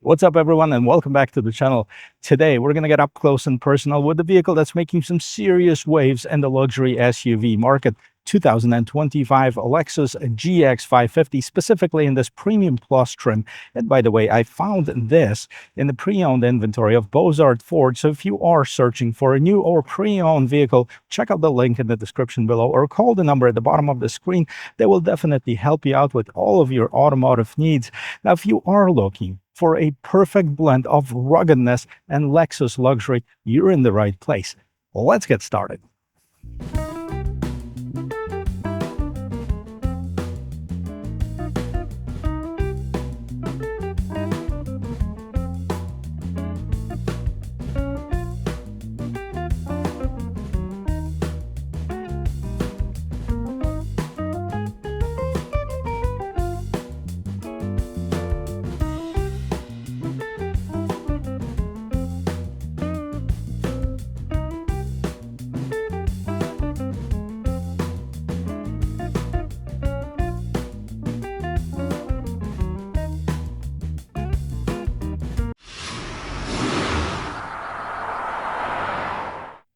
What's up, everyone, and welcome back to the channel. Today, we're going to get up close and personal with the vehicle that's making some serious waves in the luxury SUV market. 2025 Lexus GX550, specifically in this Premium Plus trim. And by the way, I found this in the pre-owned inventory of Bozard Ford. So if you are searching for a new or pre-owned vehicle, check out the link in the description below or call the number at the bottom of the screen. They will definitely help you out with all of your automotive needs. Now, if you are looking for a perfect blend of ruggedness and Lexus luxury, you're in the right place. Well, let's get started.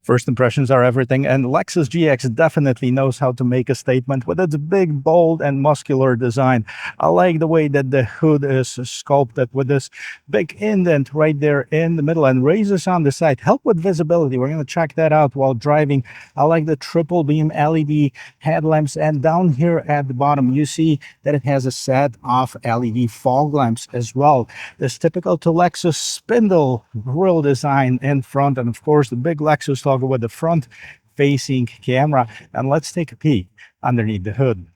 First impressions are everything, and Lexus GX definitely knows how to make a statement with its big, bold, and muscular design. I like the way that the hood is sculpted with this big indent right there in the middle and raises on the side. Help with visibility. We're going to check that out while driving. I like the triple beam LED headlamps, and down here at the bottom, you see that it has a set of LED fog lamps as well. This typical to Lexus spindle grille design in front, and of course, the big Lexus logo with the front facing camera. And let's take a peek underneath the hood.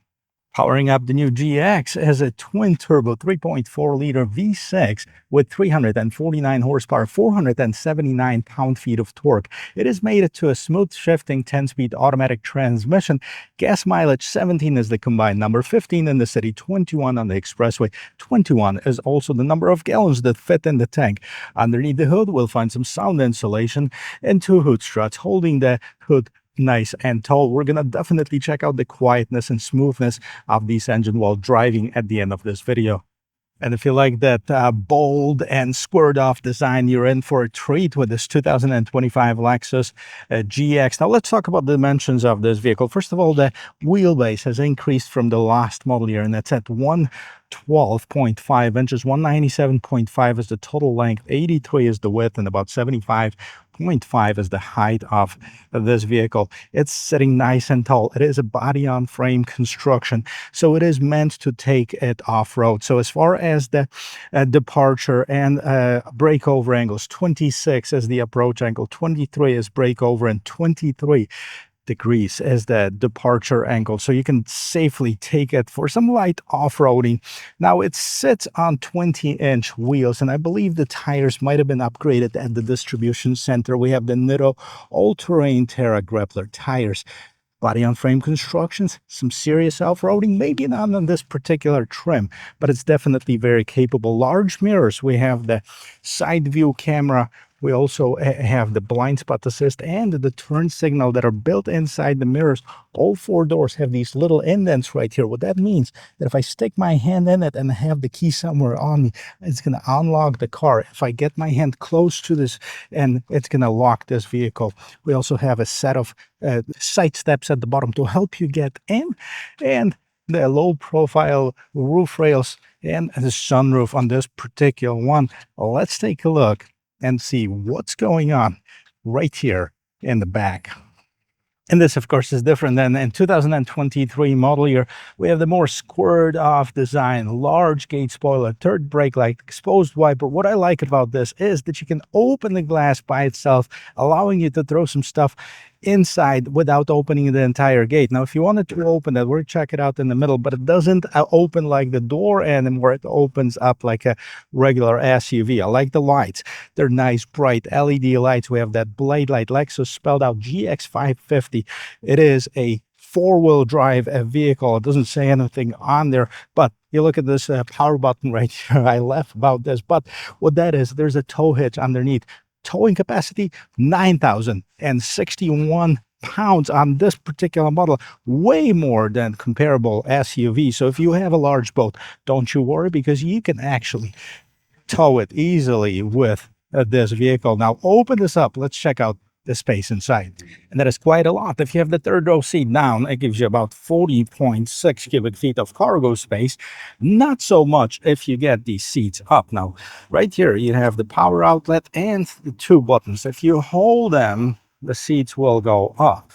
Powering up the new GX is a twin-turbo 3.4-liter V6 with 349 horsepower, 479 pound-feet of torque. It is mated to a smooth-shifting 10-speed automatic transmission. Gas mileage 17 is the combined number, 15 in the city, 21 on the expressway. 21 is also the number of gallons that fit in the tank. Underneath the hood, we'll find some sound insulation and two hood struts holding the hood nice and tall. We're gonna definitely check out the quietness and smoothness of this engine while driving at the end of this video. And if you like that bold and squared off design, you're in for a treat with this 2025 Lexus GX. Now let's talk about the dimensions of this vehicle. First of all, the wheelbase has increased from the last model year, and that's at 112.5 inches. 197.5 is the total length, 83 is the width, and about 75.5 is the height of this vehicle. It's sitting nice and tall. It is a body-on-frame construction, so it is meant to take it off-road. So as far as the departure and breakover angles, 26 is the approach angle, 23 is breakover, and 23 degrees is the departure angle, so you can safely take it for some light off-roading. Now it sits on 20-inch wheels, and I believe the tires might have been upgraded at the distribution center. We have the Nitto all-terrain Terra Grappler tires. Body-on-frame constructions, some serious off-roading, maybe not on this particular trim, but it's definitely very capable. Large mirrors, we have the side view camera. We also have the blind spot assist and the turn signal that are built inside the mirrors. All four doors have these little indents right here. What that means that if I stick my hand in it and have the key somewhere on me, it's going to unlock the car. If I get my hand close to this, and it's going to lock this vehicle. We also have a set of side steps at the bottom to help you get in, and the low profile roof rails and the sunroof on this particular one. Let's take a look and see what's going on right here in the back. And this, of course, is different than in 2023 model year. We have the more squared off design, large gate spoiler, third brake light, exposed wiper. What I like about this is that you can open the glass by itself, allowing you to throw some stuff inside without opening the entire gate. Now, if you wanted to open that, we'll check it out in the middle, but it doesn't open like the door anymore. It opens up like a regular SUV. I like the lights. They're nice, bright LED lights. We have that blade light, Lexus spelled out GX550. It is a four-wheel drive vehicle. It doesn't say anything on there, but you look at this power button right here. I laugh about this, but what that is, there's a tow hitch underneath. Towing capacity 9,061 pounds on this particular model, way more than comparable SUV. So if you have a large boat, don't you worry, because you can actually tow it easily with this vehicle. Now open this up. Let's check out the space inside. And that is quite a lot. If you have the third row seat down, it gives you about 40.6 cubic feet of cargo space. Not so much if you get these seats up. Now, right here, you have the power outlet and the two buttons. If you hold them, the seats will go up.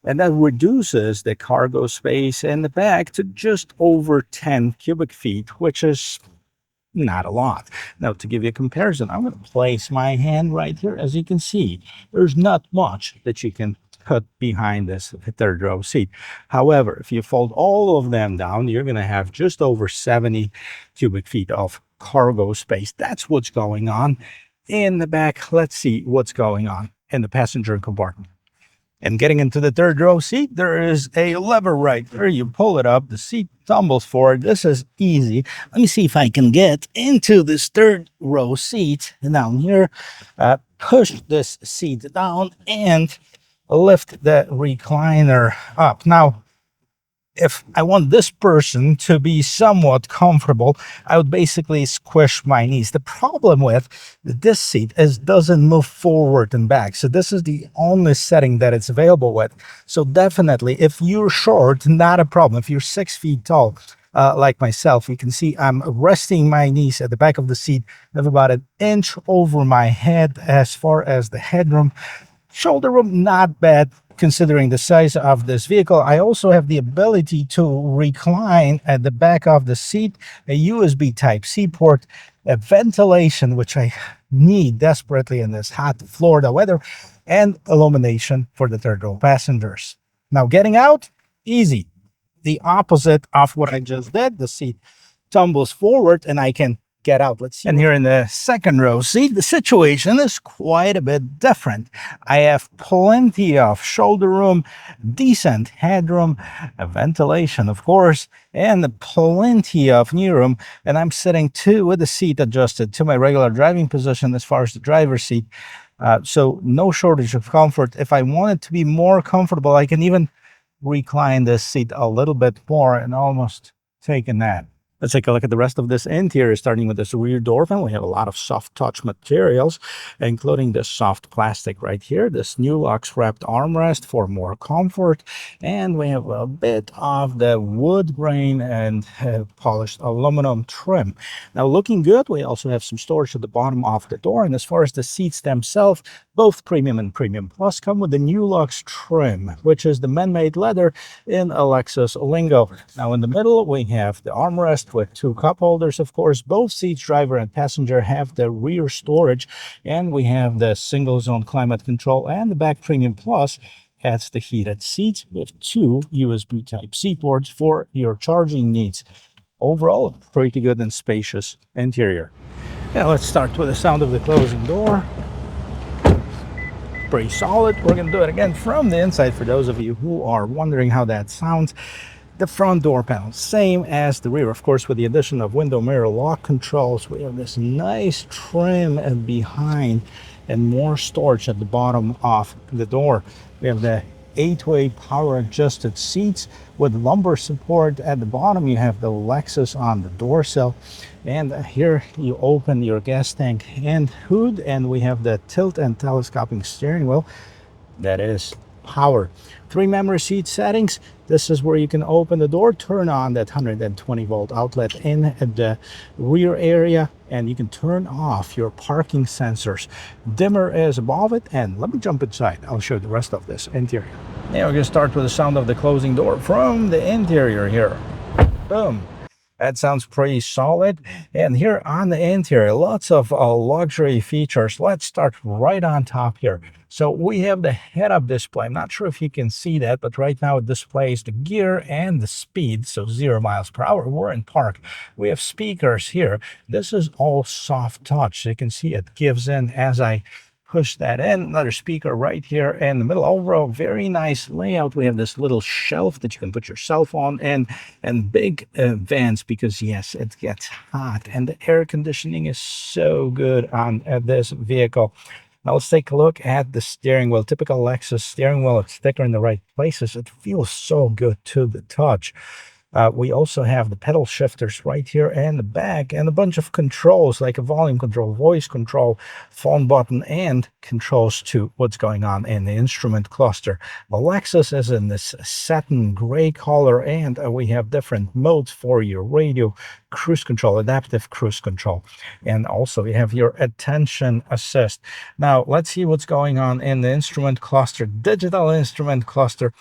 And that reduces the cargo space in the back to just over 10 cubic feet, which is not a lot. Now, to give you a comparison, I'm going to place my hand right here. As you can see, there's not much that you can put behind this third row seat. However, if you fold all of them down, you're going to have just over 70 cubic feet of cargo space. That's what's going on in the back. Let's see what's going on in the passenger compartment. And getting into the third row seat, there is a lever right there. You pull it up, the seat tumbles forward. This is easy. Let me see if I can get into this third row seat down here. Push this seat down and lift the recliner up. Now, if I want this person to be somewhat comfortable, I would basically squish my knees. The problem with this seat is it doesn't move forward and back. So this is the only setting that it's available with. So definitely, if you're short, not a problem. If you're 6 feet tall, like myself, you can see I'm resting my knees at the back of the seat. I have about an inch over my head as far as the headroom. Shoulder room, not bad considering the size of this vehicle. I also have the ability to recline at the back of the seat, a USB Type-C port, a ventilation, which I need desperately in this hot Florida weather, and illumination for the third row passengers. Now, getting out, easy. The opposite of what I just did. The seat tumbles forward and I can get out. Let's see. And here in the second row seat, the situation is quite a bit different. I have plenty of shoulder room, decent headroom, ventilation, of course, and plenty of knee room. And I'm sitting with the seat adjusted to my regular driving position as far as the driver's seat. So no shortage of comfort. If I want it to be more comfortable, I can even recline this seat a little bit more and almost take a nap. Let's take a look at the rest of this interior, starting with this rear door panel. We have a lot of soft touch materials, including this soft plastic right here, this new Lux wrapped armrest for more comfort, and we have a bit of the wood grain and polished aluminum trim. Now, looking good, we also have some storage at the bottom of the door, and as far as the seats themselves, both Premium and Premium Plus come with the new Lux trim, which is the man-made leather in a Lexus lingo. Now, in the middle, we have the armrest with two cup holders, of course. Both seats, driver and passenger, have the rear storage, and we have the single zone climate control, and the back Premium Plus has the heated seats with two USB Type-C ports for your charging needs. Overall, pretty good and spacious interior. Yeah, let's start with the sound of the closing door. Pretty solid. We're going to do it again from the inside for those of you who are wondering how that sounds. The front door panel, same as the rear, of course, with the addition of window mirror lock controls. We have this nice trim behind and more storage at the bottom of the door. We have the 8-way power adjusted seats with lumbar support. At the bottom, you have the Lexus on the door sill. And here you open your gas tank and hood, and we have the tilt and telescoping steering wheel. That is power. 3 memory seat settings. This is where you can open the door, turn on that 120 volt outlet in the rear area, and you can turn off your parking sensors. Dimmer is above it, and let me jump inside. I'll show you the rest of this interior. Now we're going to start with the sound of the closing door from the interior here. Boom. That sounds pretty solid. And here on the interior, lots of luxury features. Let's start right on top here. So we have the head-up display. I'm not sure if you can see that, but right now it displays the gear and the speed, so 0 miles per hour. We're in park. We have speakers here. This is all soft touch. So you can see it gives in as I push that in. Another speaker right here in the middle. Overall, very nice layout. We have this little shelf that you can put your cell phone in, and big vents because, yes, it gets hot. And the air conditioning is so good on this vehicle. Now let's take a look at the steering wheel. Typical Lexus steering wheel. It's thicker in the right places. It feels so good to the touch. We also have the pedal shifters right here in the back, and a bunch of controls like a volume control, voice control, phone button, and controls to what's going on in the instrument cluster. The Lexus is in this satin gray color, and we have different modes for your radio, cruise control, adaptive cruise control, and also you have your attention assist. Now let's see what's going on in the instrument cluster, digital instrument cluster.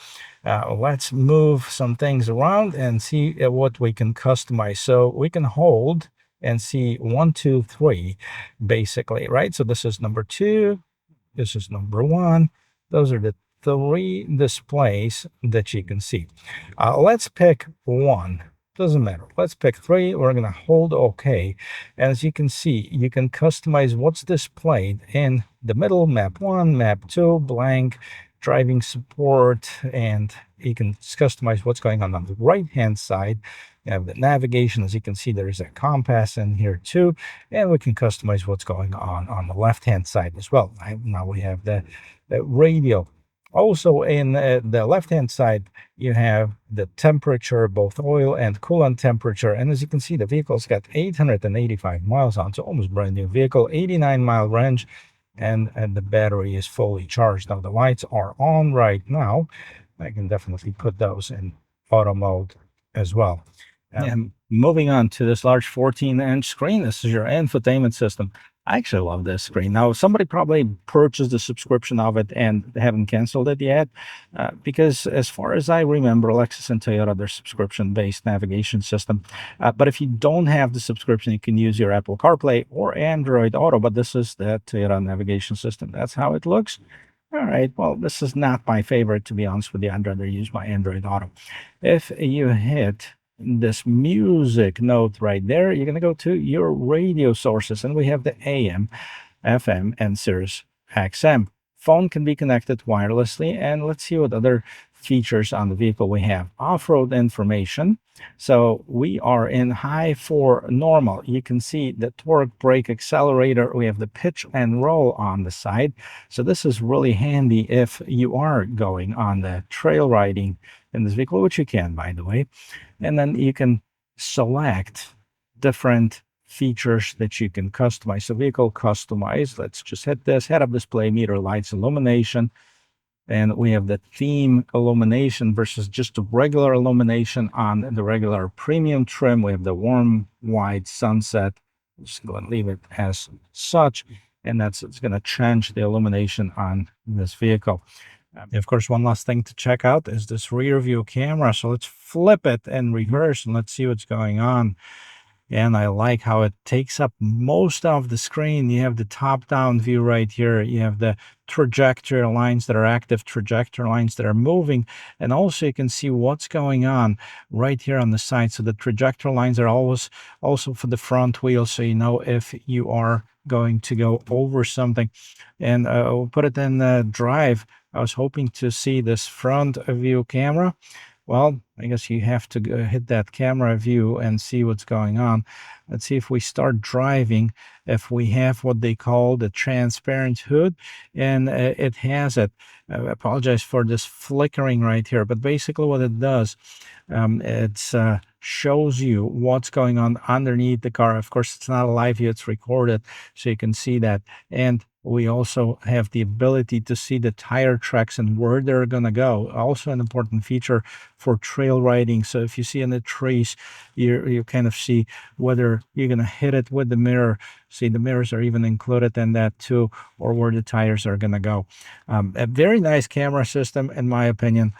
Let's move some things around and see what we can customize. So we can hold and see 1, 2, 3, basically, right? So this is number 2, this is number 1. Those are the 3 displays that you can see. Let's pick 1. Doesn't matter. Let's pick 3. We're going to hold OK. As you can see, you can customize what's displayed in the middle, map 1, map 2, blank, driving support, and you can customize what's going on the right hand side. You have the navigation. As you can see, there is a compass in here too, and we can customize what's going on the left hand side as well. Now we have the radio. Also in the left hand side, you have the temperature, both oil and coolant temperature, and as you can see, the vehicle's got 885 miles on, so almost brand new vehicle, 89-mile range, and the battery is fully charged. Now the lights are on right now. I can definitely put those in auto mode as well. And moving on to this large 14-inch screen, this is your infotainment system. I actually love this screen. Now, somebody probably purchased the subscription of it and they haven't canceled it yet, because as far as I remember, Lexus and Toyota, their subscription-based navigation system. But if you don't have the subscription, you can use your Apple CarPlay or Android Auto, but this is the Toyota navigation system. That's how it looks. All right, well, this is not my favorite, to be honest with you. I'd rather use my Android Auto. If you hit this music note right there, you're going to go to your radio sources, and we have the AM, FM, and Sirius XM. Phone can be connected wirelessly, and let's see what other features on the vehicle we have. Off-road information. So we are in high for normal. You can see the torque, brake, accelerator. We have the pitch and roll on the side. So this is really handy if you are going on the trail riding in this vehicle, which you can, by the way. And then you can select different features that you can customize. So vehicle customize, let's just hit this, head-up display, meter lights, illumination, and we have the theme illumination versus just a regular illumination on the regular premium trim. We have the warm white sunset. Just go and leave it as such, and it's going to change the illumination on this vehicle. Of course, one last thing to check out is this rear view camera. So let's flip it in reverse and let's see what's going on. And I like how it takes up most of the screen. You have the top-down view right here. You have the trajectory lines that are active, trajectory lines that are moving. And also you can see what's going on right here on the side. So the trajectory lines are always also for the front wheel, so you know if you are going to go over something. And we'll put it in drive. I was hoping to see this front view camera. Well, I guess you have to hit that camera view and see what's going on. Let's see if we start driving, if we have what they call the transparent hood, and it has it. I apologize for this flickering right here, but basically what it does, it shows you what's going on underneath the car. Of course, it's not a live view, it's recorded, so you can see that. And we also have the ability to see the tire tracks and where they're going to go. Also an important feature for trail riding. So if you see in the trees, you kind of see whether you're going to hit it with the mirror. See, the mirrors are even included in that too, or where the tires are going to go. A very nice camera system, in my opinion.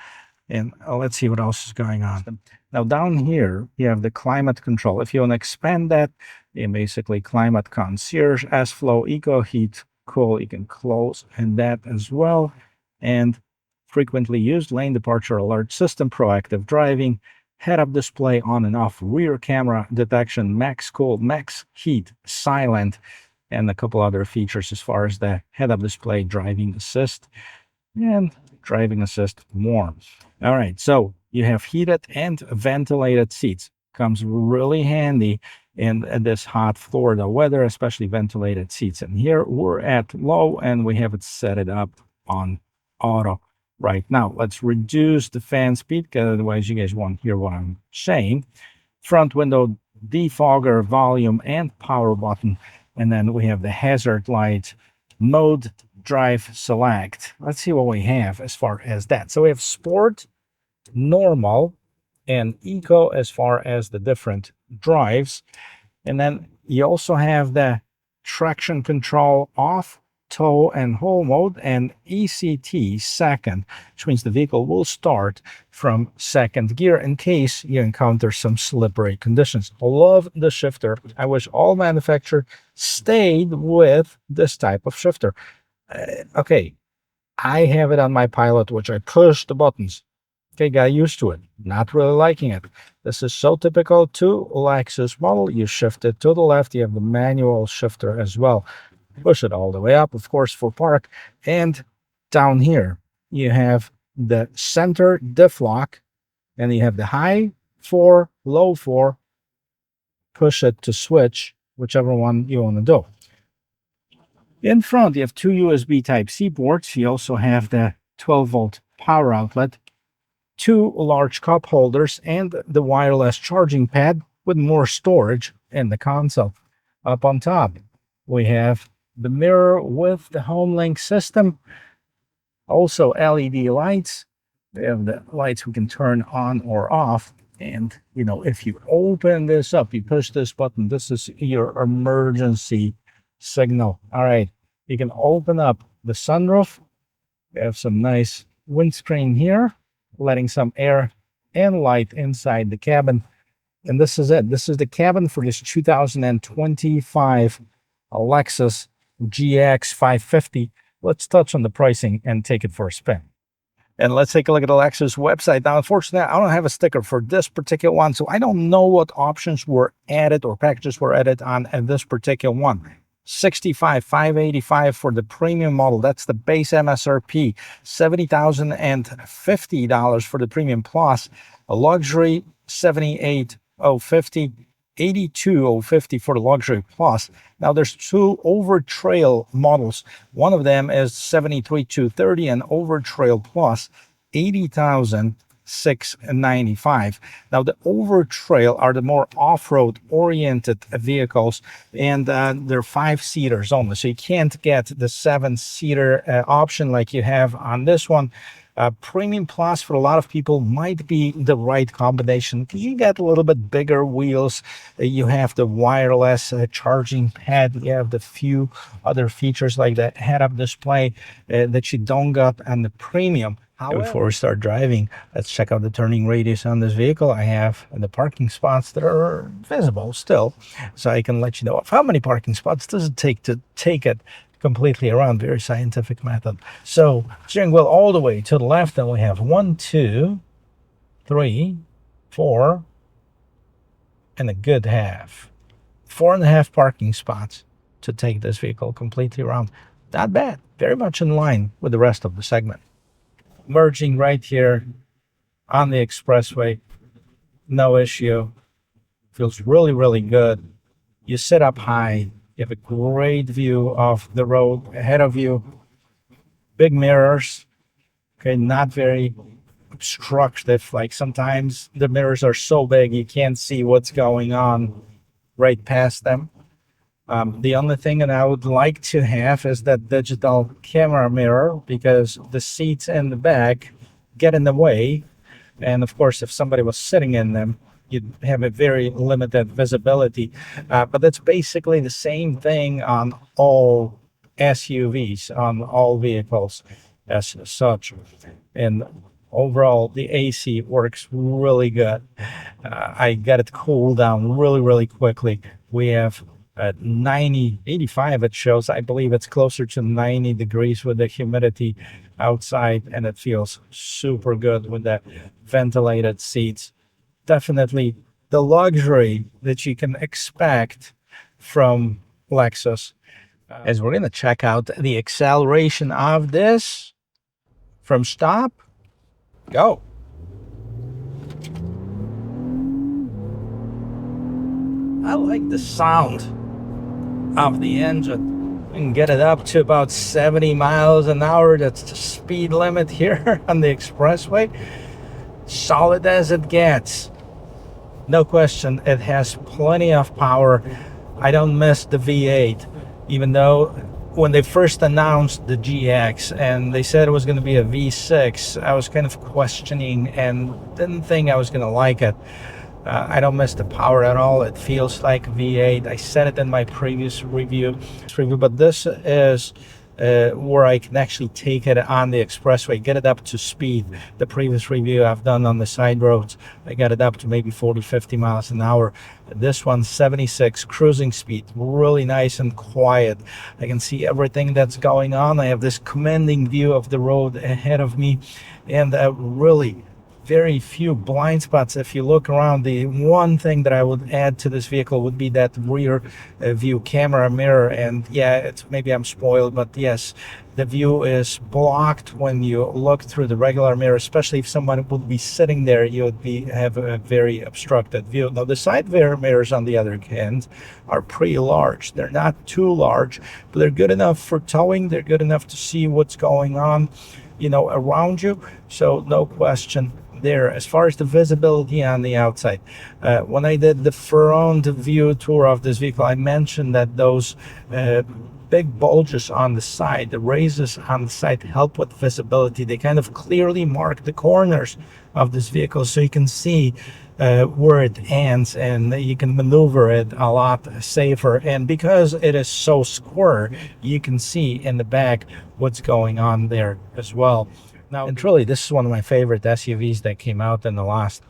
And let's see what else is going on. Now down here, you have the climate control. If you want to expand that, you basically climate concierge, S-Flow, Eco Heat, cool. You can close and that as well. And frequently used lane departure alert system, proactive driving, head-up display on and off, rear camera detection, max cool, max heat, silent, and a couple other features as far as the head-up display, driving assist, and driving assist more. All right, so you have heated and ventilated seats. Comes really handy in this hot Florida weather, especially ventilated seats. And here we're at low, and we have it set it up on auto. Right now, let's reduce the fan speed, because otherwise you guys won't hear what I'm saying. Front window defogger, volume, and power button. And then we have the hazard light, mode, drive, select. Let's see what we have as far as that. So we have sport, normal, and eco as far as the different drives. And then you also have the traction control off, tow and haul mode, and ECT second, which means the vehicle will start from second gear in case you encounter some slippery conditions. Love the shifter. I wish all manufacturers stayed with this type of shifter. Okay, I have it on my Pilot, which I push the buttons. Okay, got used to it. Not really liking it. This is so typical to Lexus model. You shift it to the left. You have the manual shifter as well. Push it all the way up, of course, for park. And down here, you have the center diff lock, and you have the high 4, low 4. Push it to switch, whichever one you want to do. In front, you have two USB Type-C ports. You also have the 12-volt power outlet, two large cup holders, and the wireless charging pad with more storage in the console. Up on top, we have the mirror with the HomeLink system. Also LED lights. We have the lights we can turn on or off. And, you know, if you open this up, you push this button, this is your emergency signal. All right, you can open up the sunroof. We have some nice windscreen here, letting some air and light inside the cabin. And this is it. This is the cabin for this 2025 Lexus GX550. Let's touch on the pricing and take it for a spin. And let's take a look at the Lexus website. Now, unfortunately, I don't have a sticker for this particular one, so I don't know what options were added or packages were added on this particular one. $65,585 for the premium model. That's the base MSRP. $70,050 for the premium plus. A luxury, $78,050. $82,050 for the luxury plus. Now there's two over trail models. One of them is $73,230, and over trail plus $80,695. Now the over trail are the more off-road oriented vehicles, and they're 5-seaters only, so you can't get the 7-seater option like you have on this one. Premium plus for a lot of people might be the right combination. You get a little bit bigger wheels. You have the wireless charging pad. You have the few other features like the head-up display that you don't get on the premium. Before we start driving, let's check out the turning radius on this vehicle. I have the parking spots that are visible still, so I can let you know how many parking spots does it take to take it completely around. Very scientific method. So steering wheel all the way to the left, and we have 1, 2, 3, 4, and a good half. 4.5 parking spots to take this vehicle completely around. Not bad. Very much in line with the rest of the segment. Merging right here on the expressway, no issue. Feels really, really good. You sit up high. You have a great view of the road ahead of you. Big mirrors. Okay, not very obstructive. Like sometimes the mirrors are so big you can't see what's going on right past them. The only thing that I would like to have is that digital camera mirror, because the seats in the back get in the way. And of course, if somebody was sitting in them, you'd have a very limited visibility. But that's basically the same thing on all SUVs, on all vehicles as such. And overall, the AC works really good. I got it cooled down really, really quickly. We have at 85 it shows. I believe it's closer to 90 degrees with the humidity outside, and it feels super good with the ventilated seats. Definitely the luxury that you can expect from Lexus. As we're going to check out the acceleration of this from stop, go. I like the sound of the engine. and get it up to about 70 miles an hour. That's the speed limit here on the expressway. Solid as it gets. No question, it has plenty of power. I don't miss the V8, even though when they first announced the GX and they said it was going to be a V6, I was kind of questioning and didn't think I was going to like it. I don't miss the power at all. It feels like V8. I said it in my previous review, but this is where I can actually take it on the expressway, get it up to speed. The previous review I've done on the side roads, I got it up to maybe 40-50 miles an hour. This one's 76 cruising speed, really nice and quiet. I can see everything that's going on. I have this commanding view of the road ahead of me, and really very few blind spots. If you look around, the one thing that I would add to this vehicle would be that rear view camera mirror. And yeah, it's maybe I'm spoiled, but yes, the view is blocked when you look through the regular mirror, especially if someone would be sitting there, you would have a very obstructed view. Now the side mirrors on the other hand are pretty large. They're not too large, but they're good enough for towing. They're good enough to see what's going on, you know, around you. So no question there. As far as the visibility on the outside, when I did the front view tour of this vehicle, I mentioned that those big bulges on the side, the raises on the side, help with visibility. They kind of clearly mark the corners of this vehicle so you can see where it ends, and you can maneuver it a lot safer. And because it is so square, you can see in the back what's going on there as well. Now, and truly, this is one of my favorite SUVs that came out in the last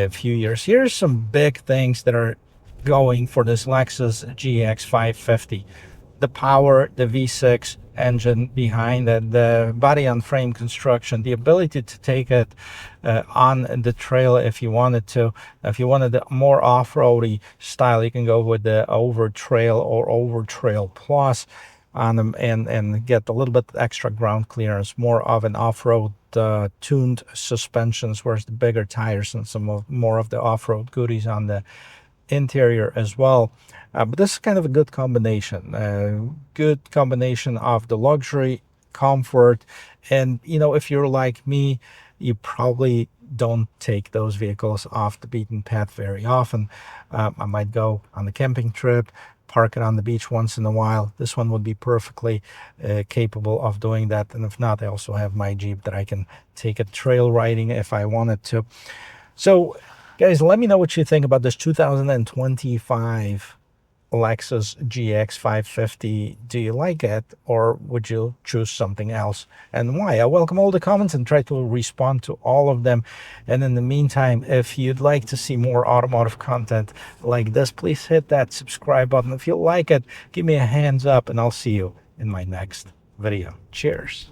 few years. Here's some big things that are going for this Lexus GX550. The power, the V6 engine behind it, the body on frame construction, the ability to take it on the trail if you wanted to. If you wanted a more off-roady style, you can go with the Over Trail or Over Trail Plus on them and get a little bit extra ground clearance, more of an off-road tuned suspensions, whereas the bigger tires and some more of the off-road goodies on the interior as well. But this is kind of a good combination of the luxury, comfort, and you know, if you're like me, you probably don't take those vehicles off the beaten path very often. I might go on the camping trip, park it on the beach once in a while. This one would be perfectly capable of doing that. And if not, I also have my Jeep that I can take it trail riding if I wanted to. So guys, let me know what you think about this 2025 Lexus GX550. Do you like it, or would you choose something else, and why? I welcome all the comments and try to respond to all of them. And in the meantime, if you'd like to see more automotive content like this, please hit that subscribe button. If you like it, give me a hands up, and I'll see you in my next video. Cheers.